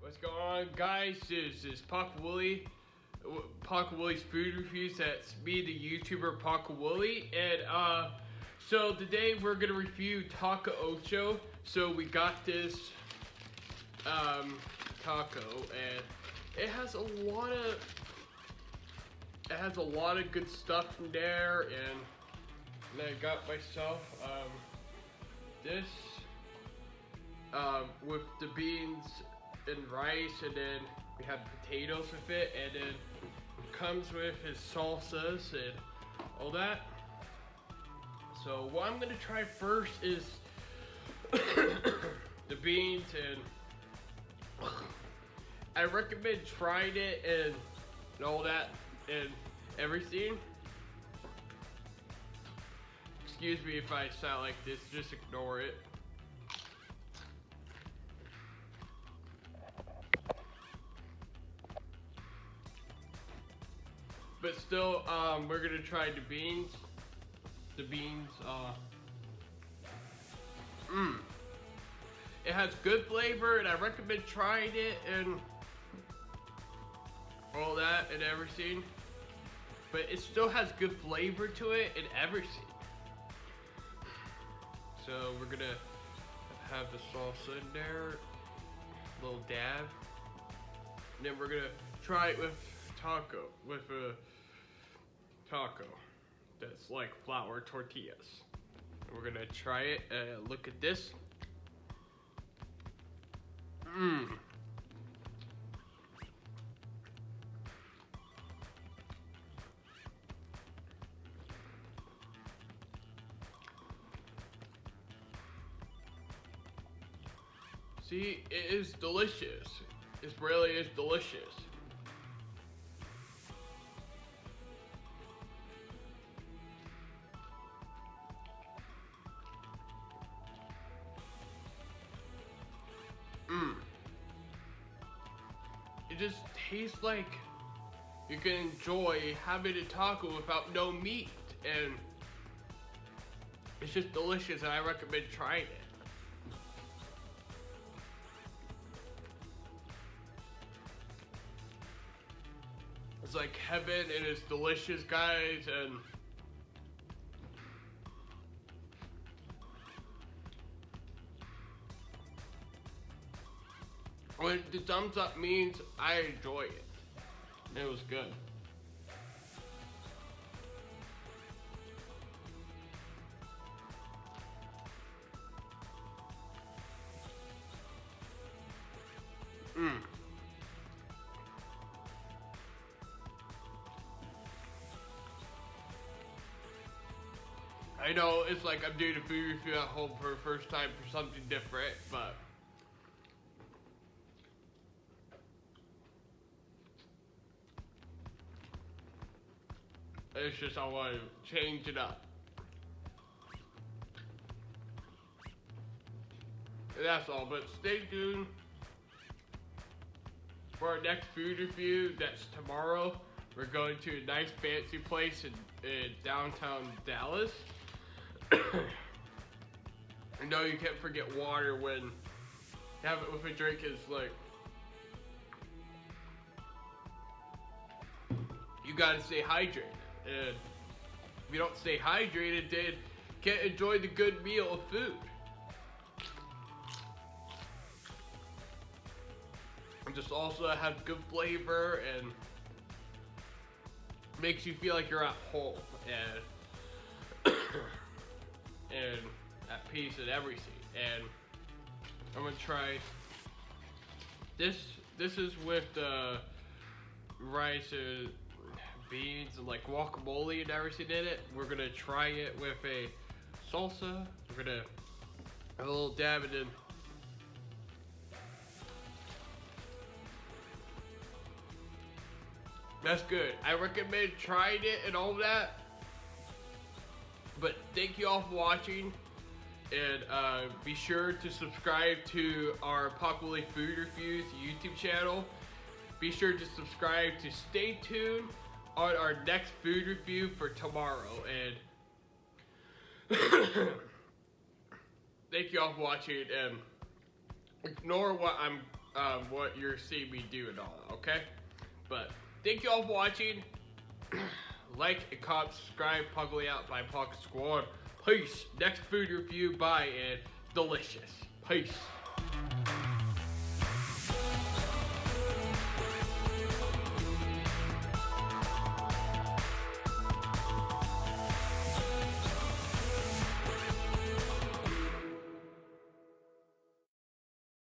What's going on, guys? This is Paco Wooly, Paco Wooly's Food Reviews. That's me, the YouTuber Paco Wooly, and so today we're gonna review Taco Ocho. So we got this taco, and it has a lot of good stuff in there, and I got myself this with the beans and rice, and then we have potatoes with it, and then it comes with his salsas and all that. So what I'm gonna try first is the beans, and I recommend trying it and all that and everything. Excuse me if I sound like this, just ignore it. But still, we're gonna try the beans. It has good flavor, and I recommend trying it and all that and everything. But it still has good flavor to it and everything. So we're gonna have the salsa in there, a little dab, and then we're gonna try it with a taco that's like flour tortillas. And we're gonna try it. Look at this. See, it is delicious. It really is delicious. It just tastes like you can enjoy having a taco without no meat, and it's just delicious, and I recommend trying it. It's like heaven, and it's delicious, guys, and when the thumbs up means I enjoy it. It was good. I know it's like I'm doing a food review at home for the first time for something different, but it's just I want to change it up. And that's all, but stay tuned for our next food review. That's tomorrow. We're going to a nice fancy place in downtown Dallas. I know you can't forget water when you have it with a drink. Is like, you gotta stay hydrated, and if you don't stay hydrated, then you can't enjoy the good meal of food. And just also have good flavor and makes you feel like you're at home and and at peace and everything. And I'm gonna try this. This is with the rice and beans and like guacamole and everything in it. We're gonna try it with a salsa. We're gonna have a little dab it in. That's good. I recommend trying it and all that. But thank you all for watching, and be sure to subscribe to our Paco Wooly Food Reviews YouTube channel. Be sure to subscribe to stay tuned on our next food review for tomorrow, and thank you all for watching, and ignore what I'm what you're seeing me do and all, okay? But thank you all for watching. Like and comment, subscribe. Puggly out by Puck Squad. Peace. Next food review by and delicious. Peace.